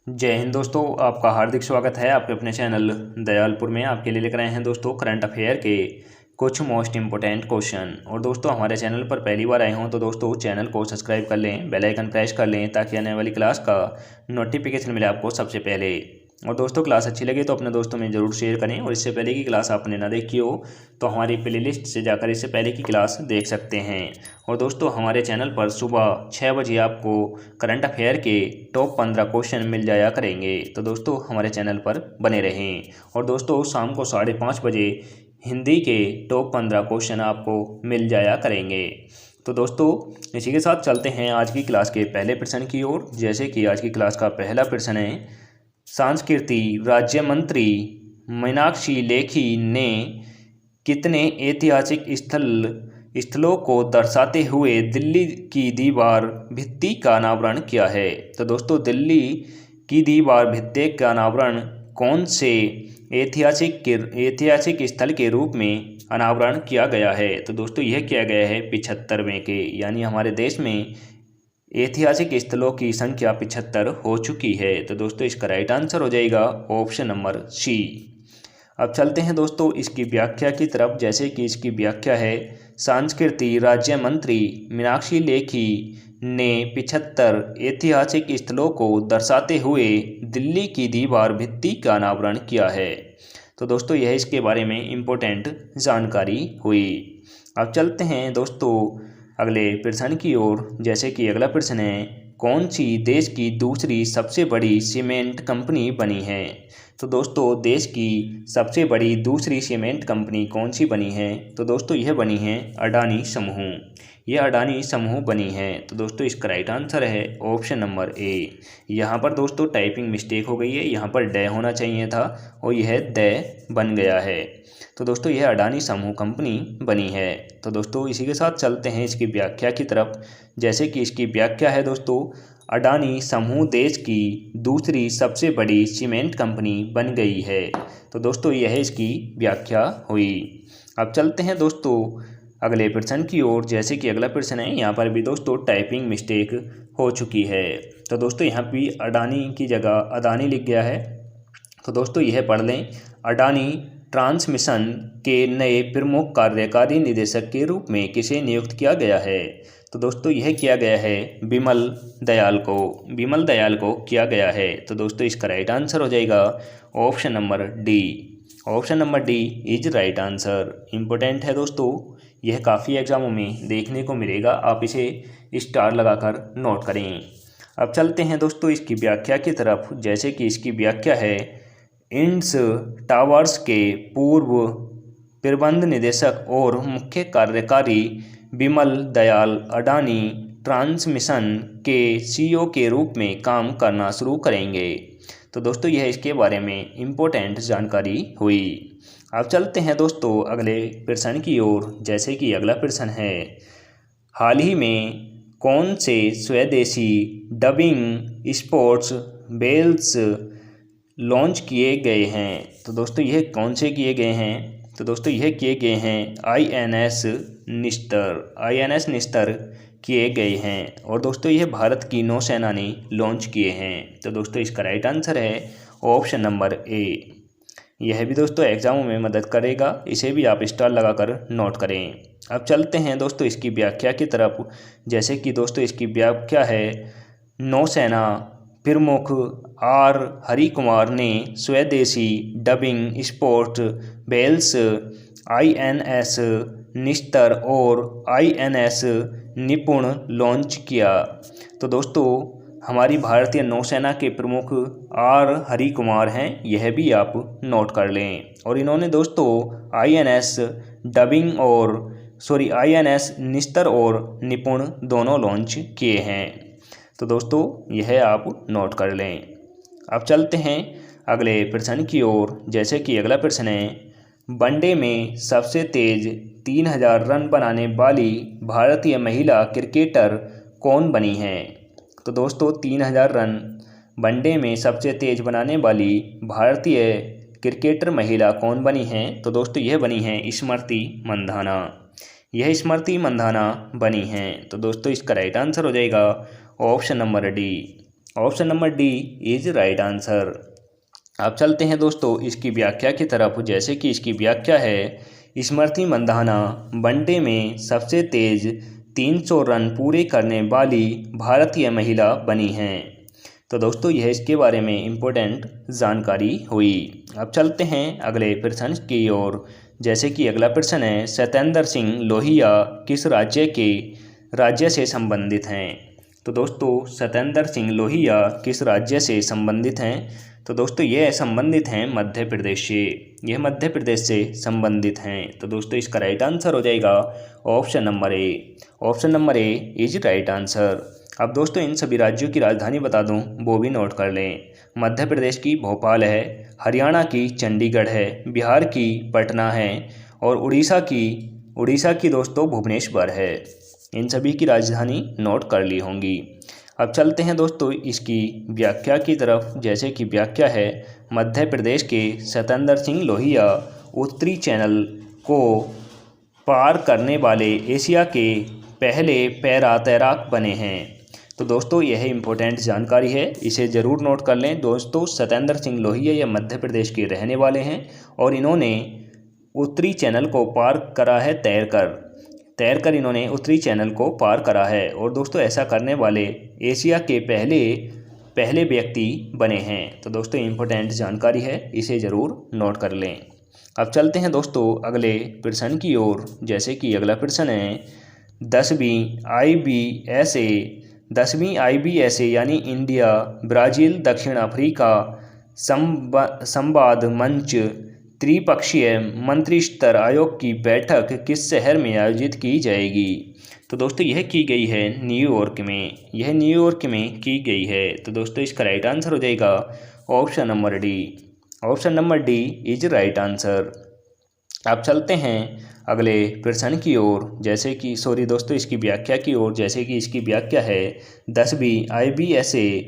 जय हिंद दोस्तों, आपका हार्दिक स्वागत है आपके अपने चैनल दयालपुर में। आपके लिए लेकर आए हैं दोस्तों करंट अफेयर के कुछ मोस्ट इंपोर्टेंट क्वेश्चन। और दोस्तों हमारे चैनल पर पहली बार आए हों तो दोस्तों चैनल को सब्सक्राइब कर लें, बेल आइकन प्रेस कर लें ताकि आने वाली क्लास का नोटिफिकेशन मिले आपको सबसे पहले। और दोस्तों क्लास अच्छी लगे तो अपने दोस्तों में ज़रूर शेयर करें। और इससे पहले की क्लास आपने ना देखी हो तो हमारी प्लेलिस्ट से जाकर इससे पहले की क्लास देख सकते हैं। और दोस्तों हमारे चैनल पर सुबह 6 बजे आपको करंट अफेयर के टॉप 15 क्वेश्चन मिल जाया करेंगे, तो दोस्तों हमारे चैनल पर बने रहें। और दोस्तों शाम को 5:30 बजे हिंदी के टॉप 15 क्वेश्चन आपको मिल जाया करेंगे। तो दोस्तों इसी के साथ चलते हैं आज की क्लास के पहले प्रश्न की ओर। जैसे कि आज की क्लास का पहला प्रश्न है, संस्कृति राज्य मंत्री मीनाक्षी लेखी ने कितने ऐतिहासिक स्थलों को दर्शाते हुए दिल्ली की दीवार भित्ति का अनावरण किया है? तो दोस्तों दिल्ली की दीवार भित्ति का अनावरण कौन से ऐतिहासिक स्थल के रूप में अनावरण किया गया है? तो दोस्तों यह किया गया है 75वें के, यानी हमारे देश में ऐतिहासिक स्थलों की संख्या 75 हो चुकी है। तो दोस्तों इसका राइट आंसर हो जाएगा ऑप्शन नंबर सी। अब चलते हैं दोस्तों इसकी व्याख्या की तरफ। जैसे कि इसकी व्याख्या है, संस्कृति राज्य मंत्री मीनाक्षी लेखी ने 75 ऐतिहासिक स्थलों को दर्शाते हुए दिल्ली की दीवार भित्ति का अनावरण किया है। तो दोस्तों यह इसके बारे में इम्पोर्टेंट जानकारी हुई। अब चलते हैं दोस्तों अगले प्रश्न की ओर। जैसे कि अगला प्रश्न है, कौन सी देश की दूसरी सबसे बड़ी सीमेंट कंपनी बनी है? तो दोस्तों देश की सबसे बड़ी दूसरी सीमेंट कंपनी कौन सी बनी है? तो दोस्तों यह बनी है अडानी समूह। यह अडानी समूह बनी है। तो दोस्तों इसका राइट आंसर है ऑप्शन नंबर ए। यहाँ पर दोस्तों टाइपिंग मिस्टेक हो गई है, यहाँ पर ड होना चाहिए था और यह द बन गया है। तो दोस्तों यह अडानी समूह कंपनी बनी है। तो दोस्तों इसी के साथ चलते हैं इसकी व्याख्या की तरफ। जैसे कि इसकी व्याख्या है दोस्तों, अडानी समूह देश की दूसरी सबसे बड़ी सीमेंट कंपनी बन गई है। तो दोस्तों यह इसकी व्याख्या हुई। अब चलते हैं दोस्तों अगले प्रश्न की ओर। जैसे कि अगला प्रश्न है, यहाँ पर भी दोस्तों टाइपिंग मिस्टेक हो चुकी है। तो दोस्तों यहाँ भी अडानी की जगह अदानी लिख गया है। तो दोस्तों यह पढ़ लें, अडानी ट्रांसमिशन के नए प्रमुख कार्यकारी निदेशक के रूप में किसे नियुक्त किया गया है? तो दोस्तों यह किया गया है बिमल दयाल को किया गया है। तो दोस्तों इसका राइट आंसर हो जाएगा option number D. Option number D is right answer. Important है दोस्तों, यह काफ़ी एग्जामों में देखने को मिलेगा, आप इसे स्टार लगाकर नोट करें। अब चलते हैं दोस्तों इसकी व्याख्या की तरफ। जैसे कि इसकी व्याख्या है, इंड्स टावर्स के पूर्व प्रबंध निदेशक और मुख्य कार्यकारी बिमल दयाल अडानी ट्रांसमिशन के सीईओ के रूप में काम करना शुरू करेंगे। तो दोस्तों यह इसके बारे में इम्पोर्टेंट जानकारी हुई। अब चलते हैं दोस्तों अगले प्रश्न की ओर। जैसे कि अगला प्रश्न है, हाल ही में कौन से स्वदेशी डबिंग स्पोर्ट्स बेल्स लॉन्च किए गए हैं? तो दोस्तों यह कौन से किए गए हैं? तो दोस्तों यह किए गए हैं आईएनएस निस्तर किए गए हैं। और दोस्तों यह भारत की नौसेना ने लॉन्च किए हैं। तो दोस्तों इसका राइट आंसर है ऑप्शन नंबर ए। यह भी दोस्तों एग्जामों में मदद करेगा, इसे भी आप स्टार लगाकर नोट करें। अब चलते हैं दोस्तों इसकी व्याख्या की तरफ। जैसे कि दोस्तों इसकी व्याख्या है, नौसेना प्रमुख आर हरि कुमार ने स्वदेशी डबिंग स्पोर्ट बेल्स आईएनएस निस्तर और आईएनएस निपुण लॉन्च किया। तो दोस्तों हमारी भारतीय नौसेना के प्रमुख आर हरि कुमार हैं, यह भी आप नोट कर लें। और इन्होंने दोस्तों आईएनएस निस्तर और निपुण दोनों लॉन्च किए हैं। तो दोस्तों यह आप नोट कर लें। अब चलते हैं अगले प्रश्न की ओर। जैसे कि अगला प्रश्न है, वनडे में सबसे तेज 3000 रन बनाने वाली भारतीय महिला क्रिकेटर कौन बनी है? तो दोस्तों 3000 रन वनडे में सबसे तेज बनाने वाली भारतीय क्रिकेटर महिला कौन बनी है? तो दोस्तों यह बनी है स्मृति मंधाना। यह स्मृति मंधाना बनी हैं। तो दोस्तों इसका राइट आंसर हो जाएगा option number D. Option number D is right answer. अब चलते हैं दोस्तों इसकी व्याख्या की तरफ। जैसे कि इसकी व्याख्या है, स्मृति मंधाना वनडे में सबसे तेज 300 रन पूरे करने वाली भारतीय महिला बनी हैं। तो दोस्तों यह इसके बारे में इम्पोर्टेंट जानकारी हुई। अब चलते हैं अगले प्रश्न की ओर। जैसे कि अगला प्रश्न है, सत्येंद्र सिंह लोहिया किस राज्य से संबंधित हैं। तो दोस्तों सत्येंद्र सिंह लोहिया किस राज्य से संबंधित हैं। तो दोस्तों यह संबंधित हैं मध्य प्रदेश से। यह मध्य प्रदेश से संबंधित हैं। तो दोस्तों इसका राइट आंसर हो जाएगा option number A. Option number A is right answer. अब दोस्तों इन सभी राज्यों की राजधानी बता दूं, वो भी नोट कर लें। मध्य प्रदेश की भोपाल है, हरियाणा की चंडीगढ़ है, बिहार की पटना है और उड़ीसा की दोस्तों भुवनेश्वर है। इन सभी की राजधानी नोट कर ली होंगी। अब चलते हैं दोस्तों इसकी व्याख्या की तरफ। जैसे कि व्याख्या है, मध्य प्रदेश के सत्येंद्र सिंह लोहिया उत्तरी चैनल को पार करने वाले एशिया के पहले पैरा तैराक बने हैं। तो दोस्तों यह इम्पोर्टेंट जानकारी है, इसे ज़रूर नोट कर लें। दोस्तों सत्येंद्र सिंह लोहिया ये मध्य प्रदेश के रहने वाले हैं और इन्होंने उत्तरी चैनल को पार करा है तैरकर इन्होंने उत्तरी चैनल को पार करा है। और दोस्तों ऐसा करने वाले एशिया के पहले व्यक्ति बने हैं। तो दोस्तों इम्पोर्टेंट जानकारी है, इसे ज़रूर नोट कर लें। अब चलते हैं दोस्तों अगले प्रश्न की ओर। जैसे कि अगला प्रश्न है, 10वीं IBSA यानी इंडिया ब्राज़ील दक्षिण अफ्रीका संवाद मंच त्रिपक्षीय मंत्रिस्तर आयोग की बैठक किस शहर में आयोजित की जाएगी। तो दोस्तों यह की गई है न्यूयॉर्क में की गई है। तो दोस्तों इसका राइट आंसर हो जाएगा option number D. Option number D is right answer. अब चलते हैं अगले प्रश्न की ओर। जैसे कि इसकी व्याख्या की ओर। जैसे कि इसकी व्याख्या है, 10वीं IBSA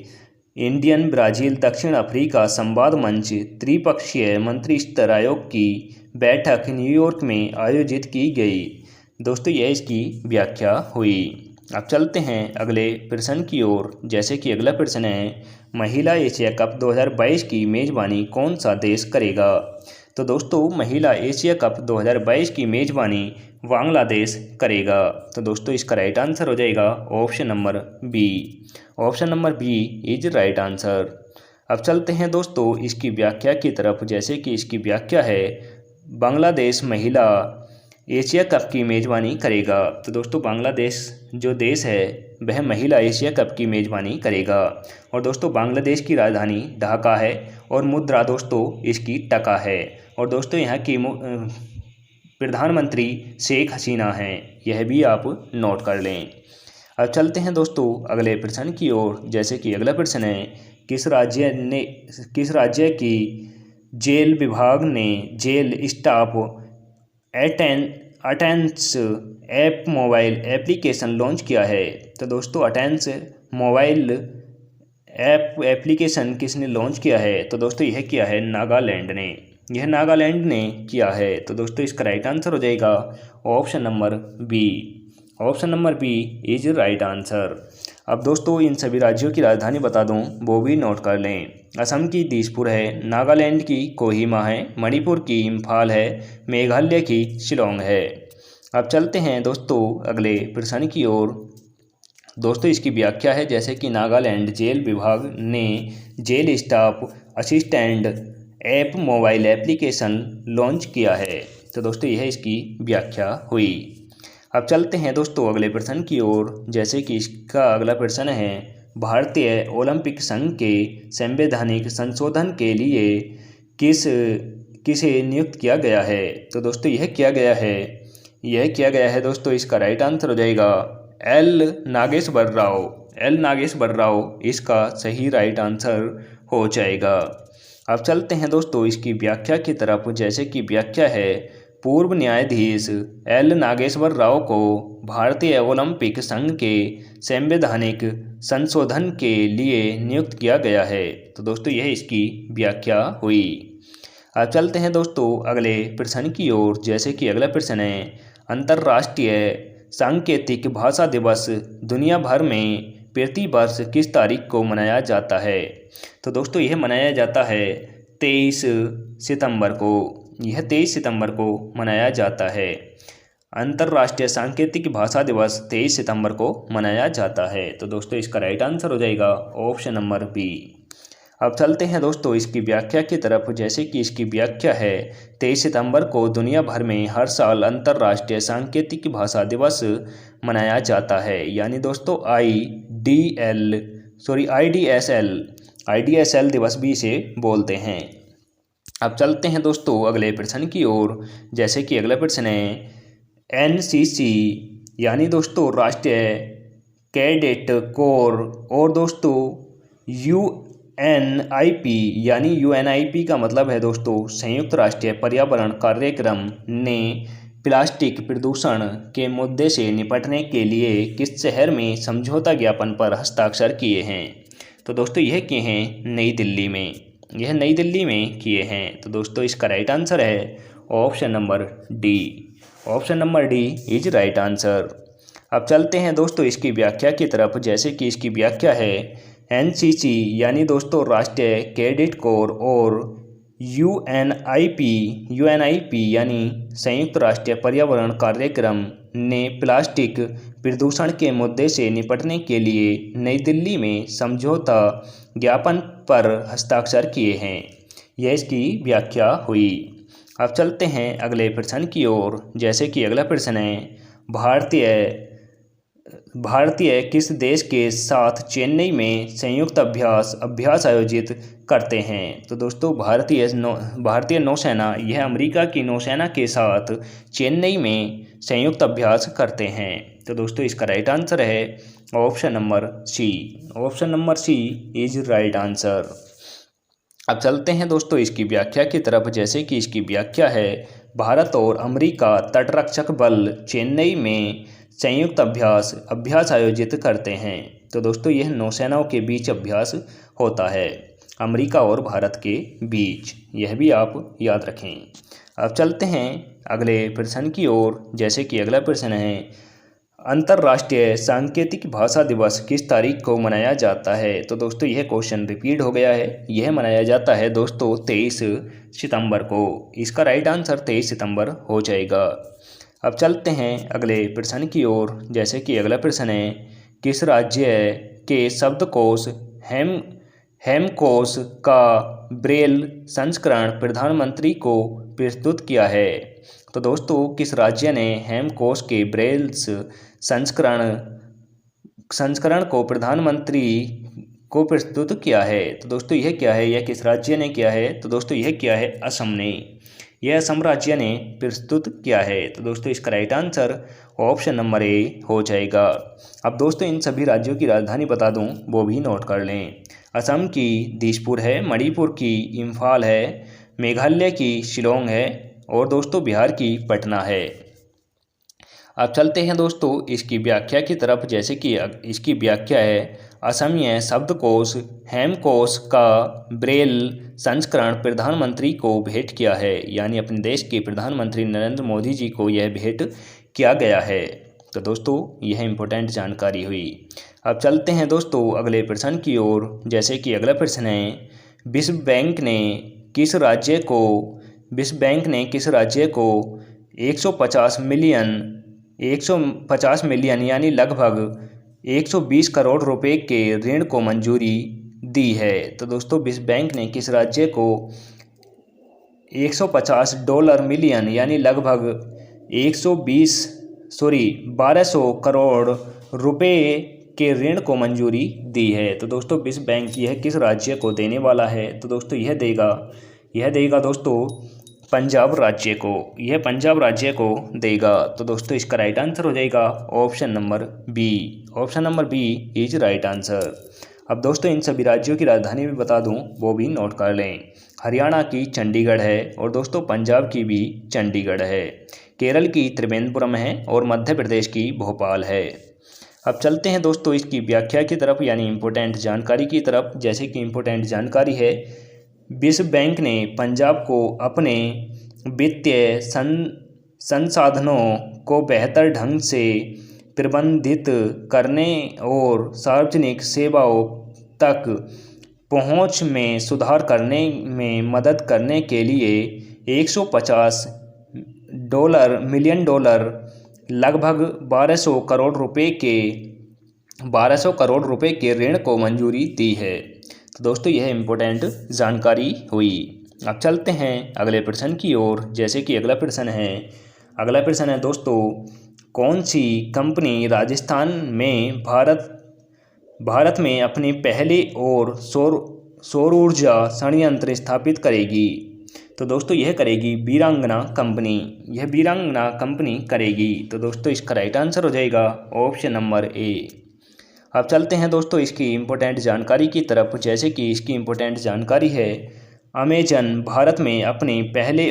इंडियन ब्राज़ील दक्षिण अफ्रीका संवाद मंच त्रिपक्षीय मंत्रिस्तर आयोग की बैठक न्यूयॉर्क में आयोजित की गई। दोस्तों यह इसकी व्याख्या हुई। अब चलते हैं अगले प्रश्न की ओर। जैसे कि अगला प्रश्न है, महिला एशिया कप 2022 की मेज़बानी कौन सा देश करेगा। तो दोस्तों महिला एशिया कप 2022 की मेज़बानी बांग्लादेश करेगा। तो दोस्तों इसका राइट आंसर हो जाएगा option number B. Option number B is right answer. अब चलते हैं दोस्तों इसकी व्याख्या की तरफ। जैसे कि इसकी व्याख्या है, बांग्लादेश महिला एशिया कप की मेज़बानी करेगा। तो दोस्तों बांग्लादेश जो देश है वह महिला एशिया कप की मेज़बानी करेगा। और दोस्तों बांग्लादेश की राजधानी ढाका है और मुद्रा दोस्तों इसकी टका है। और दोस्तों यहाँ की प्रधानमंत्री शेख हसीना हैं, यह भी आप नोट कर लें। अब चलते हैं दोस्तों अगले प्रश्न की ओर। जैसे कि अगला प्रश्न है, किस राज्य की जेल विभाग ने जेल स्टाफ अटेंस ऐप मोबाइल एप्लीकेशन लॉन्च किया है। तो दोस्तों अटेंस मोबाइल एप्लीकेशन किसने लॉन्च किया है। तो दोस्तों यह किया है नागालैंड ने किया है। तो दोस्तों इसका राइट आंसर हो जाएगा option number B. Option number B is right answer. अब दोस्तों इन सभी राज्यों की राजधानी बता दूं, वो भी नोट कर लें। असम की दिसपुर है, नागालैंड की कोहिमा है, मणिपुर की इम्फाल है, मेघालय की शिलोंग है। अब चलते हैं दोस्तों अगले प्रश्न की ओर। दोस्तों इसकी व्याख्या है, जैसे कि नागालैंड जेल विभाग ने jail staff assistant app mobile application launch किया है। तो दोस्तों यह इसकी व्याख्या हुई। अब चलते हैं दोस्तों अगले प्रश्न की ओर। जैसे कि इसका अगला प्रश्न है, भारतीय ओलंपिक संघ के संवैधानिक संशोधन के लिए किसे नियुक्त किया गया है। तो दोस्तों यह किया गया है दोस्तों इसका राइट आंसर हो जाएगा एल नागेश्वर राव इसका सही राइट आंसर हो जाएगा। अब चलते हैं दोस्तों इसकी व्याख्या की तरफ। जैसे कि व्याख्या है, पूर्व न्यायाधीश एल नागेश्वर राव को भारतीय ओलंपिक संघ के संवैधानिक संशोधन के लिए नियुक्त किया गया है। तो दोस्तों यह इसकी व्याख्या हुई। अब चलते हैं दोस्तों अगले प्रश्न की ओर। जैसे कि अगला प्रश्न है, अंतर्राष्ट्रीय सांकेतिक भाषा दिवस दुनिया भर में प्रतिवर्ष किस तारीख को मनाया जाता है? तो दोस्तों यह मनाया जाता है 23 सितंबर को। यह 23 सितंबर को मनाया जाता है। अंतर्राष्ट्रीय सांकेतिक भाषा दिवस 23 सितंबर को मनाया जाता है। तो दोस्तों इसका राइट आंसर हो जाएगा ऑप्शन नंबर बी। अब चलते हैं दोस्तों इसकी व्याख्या की तरफ। जैसे कि इसकी व्याख्या है 23 सितंबर को दुनिया भर में हर साल अंतर्राष्ट्रीय सांकेतिक भाषा दिवस मनाया जाता है। यानी दोस्तों IDSL दिवस भी इसे बोलते हैं। अब चलते हैं दोस्तों अगले प्रश्न की ओर। जैसे कि अगला प्रश्न है NCC यानी दोस्तों राष्ट्रीय कैडेट कोर और दोस्तों UNIP यानी UNIP का मतलब है दोस्तों संयुक्त राष्ट्रीय पर्यावरण कार्यक्रम ने प्लास्टिक प्रदूषण के मुद्दे से निपटने के लिए किस शहर में समझौता ज्ञापन पर हस्ताक्षर किए हैं? तो दोस्तों यह किए हैं नई दिल्ली में। यह नई दिल्ली में किए हैं। तो दोस्तों इसका राइट आंसर है option number D. Option number D is right answer. अब चलते हैं दोस्तों इसकी व्याख्या की तरफ। जैसे कि इसकी व्याख्या है NCC यानी दोस्तों राष्ट्रीय कैडेट कोर और UNIP यानी संयुक्त राष्ट्रीय पर्यावरण कार्यक्रम ने प्लास्टिक प्रदूषण के मुद्दे से निपटने के लिए नई दिल्ली में समझौता ज्ञापन पर हस्ताक्षर किए हैं। यह इसकी व्याख्या हुई। अब चलते हैं अगले प्रश्न की ओर। जैसे कि अगला प्रश्न है भारतीय किस देश के साथ चेन्नई में संयुक्त अभ्यास आयोजित करते हैं? तो दोस्तों भारतीय नौसेना यह अमेरिका की नौसेना के साथ चेन्नई में संयुक्त अभ्यास करते हैं। तो दोस्तों इसका राइट आंसर है option number C. Option number C is right answer. अब चलते हैं दोस्तों इसकी व्याख्या की तरफ। जैसे कि इसकी व्याख्या है भारत और अमेरिका तटरक्षक बल चेन्नई में संयुक्त अभ्यास आयोजित करते हैं। तो दोस्तों यह नौसेनाओं के बीच अभ्यास होता है अमेरिका और भारत के बीच। यह भी आप याद रखें। अब चलते हैं अगले प्रश्न की ओर। जैसे कि अगला प्रश्न है अंतर्राष्ट्रीय सांकेतिक भाषा दिवस किस तारीख को मनाया जाता है? तो दोस्तों यह क्वेश्चन रिपीट हो गया है। यह मनाया जाता है दोस्तों 23 सितंबर को। इसका राइट आंसर 23 सितंबर हो जाएगा। अब चलते हैं अगले प्रश्न की ओर। जैसे कि अगला प्रश्न है किस राज्य के शब्दकोश हेमकोश का ब्रेल संस्करण प्रधानमंत्री को प्रस्तुत किया है? तो दोस्तों किस राज्य ने हेमकोश के ब्रेल संस्करण को प्रधानमंत्री को प्रस्तुत किया है? तो दोस्तों यह क्या है? यह किस राज्य ने किया है? तो दोस्तों यह किया है असम ने। यह असम राज्य ने प्रस्तुत किया है। तो दोस्तों इसका right answer option number A हो जाएगा। अब दोस्तों इन सभी राज्यों की राजधानी बता दूं, वो भी नोट कर लें। असम की दिसपुर है, मणिपुर की इम्फाल है, मेघालय की शिलोंग है और दोस्तों बिहार की पटना है। अब चलते हैं दोस्तों इसकी व्याख्या की तरफ। जैसे कि इसकी व्याख्या है असमिया शब्दकोश हेमकोश का ब्रेल संस्करण प्रधानमंत्री को भेंट किया है। यानी अपने देश के प्रधानमंत्री नरेंद्र मोदी जी को यह भेंट किया गया है। तो दोस्तों यह इम्पोर्टेंट जानकारी हुई। अब चलते हैं दोस्तों अगले प्रश्न की ओर। जैसे कि अगला प्रश्न है विश्व बैंक ने किस राज्य को 150 मिलियन यानी लगभग 120 करोड़ रुपए के ऋण को मंजूरी दी है? तो दोस्तों विश्व बैंक ने किस राज्य को 150 मिलियन यानी लगभग 1200 करोड़ रुपए के ऋण को मंजूरी दी है? तो दोस्तों विश्व बैंक यह किस राज्य को देने वाला है? तो दोस्तों यह देगा दोस्तों पंजाब राज्य को। यह पंजाब राज्य को देगा। तो दोस्तों इसका राइट आंसर हो जाएगा option number B. Option number B is right answer. अब दोस्तों इन सभी राज्यों की राजधानी भी बता दूं, वो भी नोट कर लें। हरियाणा की चंडीगढ़ है और दोस्तों पंजाब की भी चंडीगढ़ है, केरल की त्रिवेंद्रपुरम है और मध्य प्रदेश की भोपाल है। अब चलते हैं दोस्तों इसकी व्याख्या की तरफ यानी इम्पोर्टेंट जानकारी की तरफ। जैसे कि इम्पोर्टेंट जानकारी है विश्व बैंक ने पंजाब को अपने वित्तीय संसाधनों को बेहतर ढंग से प्रबंधित करने और सार्वजनिक सेवाओं तक पहुंच में सुधार करने में मदद करने के लिए $150 मिलियन लगभग 1200 करोड़ रुपए के ऋण को मंजूरी दी है। तो दोस्तों यह इम्पोर्टेंट जानकारी हुई। अब चलते हैं अगले प्रश्न की ओर, जैसे कि अगला प्रश्न है दोस्तों, कौन सी कंपनी राजस्थान में भारत में अपने पहले और सौर ऊर्जा संयंत्र स्थापित करेगी? तो दोस्तों यह करेगी वीरांगना कंपनी करेगी। तो दोस्तों इसका राइट आंसर हो जाएगा ऑप्शन नंबर ए। अब चलते हैं दोस्तों इसकी इम्पोर्टेंट जानकारी की तरफ, जैसे कि इसकी इम्पोर्टेंट जानकारी है, अमेजन भारत में अपने पहले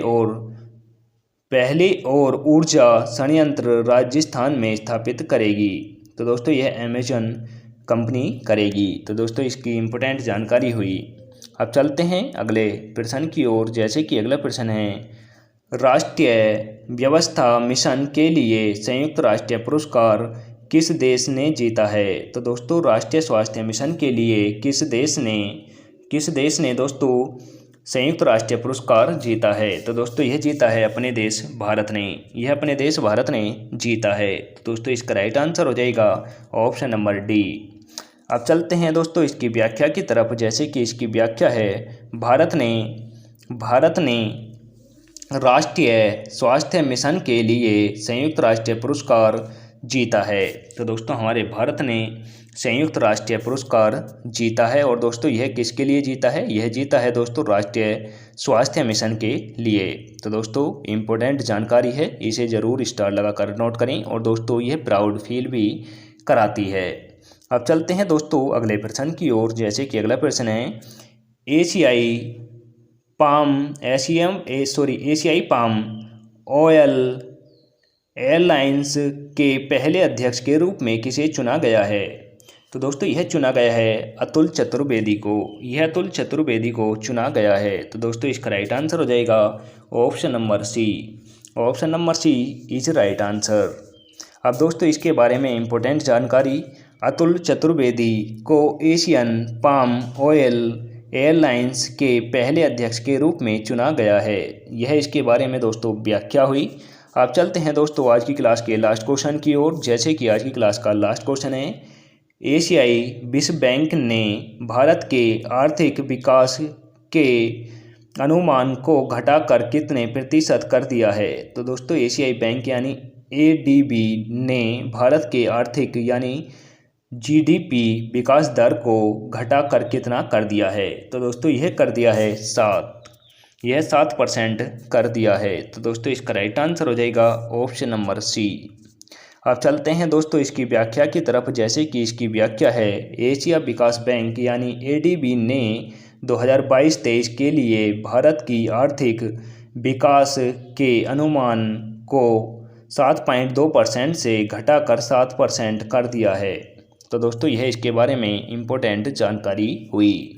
और ऊर्जा संयंत्र राजस्थान में स्थापित करेगी। तो दोस्तों यह अमेजन कंपनी करेगी। तो दोस्तों इसकी इम्पोर्टेंट जानकारी हुई। अब चलते हैं अगले प्रश्न की ओर, जैसे कि अगला प्रश्न है, राष्ट्रीय व्यवस्था मिशन के लिए संयुक्त राष्ट्र पुरस्कार किस देश ने जीता है? तो दोस्तों राष्ट्रीय स्वास्थ्य मिशन के लिए किस देश ने दोस्तों संयुक्त राष्ट्र पुरस्कार जीता है? तो दोस्तों यह जीता है अपने देश भारत ने जीता है। तो दोस्तों इसका राइट आंसर हो जाएगा ऑप्शन नंबर डी। अब चलते हैं दोस्तों इसकी व्याख्या की तरफ, जैसे कि इसकी व्याख्या है, भारत ने राष्ट्रीय स्वास्थ्य मिशन के लिए संयुक्त राष्ट्रीय पुरस्कार जीता है। तो दोस्तों हमारे भारत ने संयुक्त राष्ट्रीय पुरस्कार जीता है। और दोस्तों यह किसके लिए जीता है? यह जीता है दोस्तों राष्ट्रीय स्वास्थ्य मिशन के लिए। तो दोस्तों इम्पोर्टेंट जानकारी है, इसे ज़रूर स्टार लगाकर नोट करें। और दोस्तों यह प्राउड फील भी कराती है। अब चलते हैं दोस्तों अगले प्रश्न की ओर, जैसे कि अगला प्रश्न है, एशियाई पाम ऑयल एयरलाइंस के पहले अध्यक्ष के रूप में किसे चुना गया है? तो दोस्तों यह चुना गया है अतुल चतुर्वेदी को चुना गया है। तो दोस्तों इसका राइट आंसर हो जाएगा option number C is right answer. अब दोस्तों इसके बारे में इम्पोर्टेंट जानकारी, अतुल चतुर्वेदी को एशियन पाम ऑयल एयरलाइंस के पहले अध्यक्ष के रूप में चुना गया है। यह इसके बारे में दोस्तों व्याख्या हुई। अब चलते हैं दोस्तों आज की क्लास के लास्ट क्वेश्चन की ओर, जैसे कि आज की क्लास का लास्ट क्वेश्चन है, एशियाई विश्व बैंक ने भारत के आर्थिक विकास के अनुमान को घटाकर कितने प्रतिशत कर दिया है? तो दोस्तों एशियाई बैंक यानी ADB ने भारत के आर्थिक यानी GDP विकास दर को घटाकर कितना कर दिया है? तो दोस्तों यह कर दिया है 7% कर दिया है। तो दोस्तों इसका राइट आंसर हो जाएगा ऑप्शन नंबर सी। अब चलते हैं दोस्तों इसकी व्याख्या की तरफ, जैसे कि इसकी व्याख्या है, एशिया विकास बैंक यानी ADB ने 2022-23 के लिए भारत की आर्थिक विकास के अनुमान को 7.2% से घटाकर 7% कर दिया है। तो दोस्तों यह इसके बारे में इम्पोर्टेंट जानकारी हुई।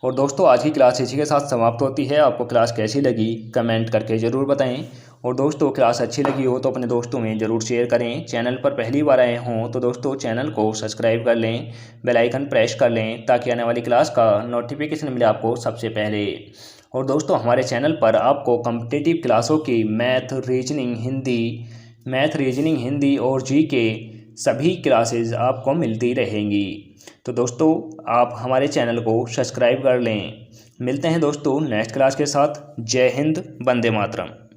और दोस्तों आज की क्लास इसी के साथ समाप्त होती है। आपको क्लास कैसी लगी कमेंट करके ज़रूर बताएं। और दोस्तों क्लास अच्छी लगी हो तो अपने दोस्तों में ज़रूर शेयर करें। चैनल पर पहली बार आए हों तो दोस्तों चैनल को सब्सक्राइब कर लें, बेल आइकन प्रेस कर लें, ताकि आने वाली क्लास का नोटिफिकेशन मिले आपको सबसे पहले। और दोस्तों हमारे चैनल पर आपको कॉम्पिटिटिव क्लासों की मैथ, रीजनिंग, हिंदी और GK सभी क्लासेस आपको मिलती रहेंगी। तो दोस्तों आप हमारे चैनल को सब्सक्राइब कर लें। मिलते हैं दोस्तों नेक्स्ट क्लास के साथ। जय हिंद, वंदे मातरम।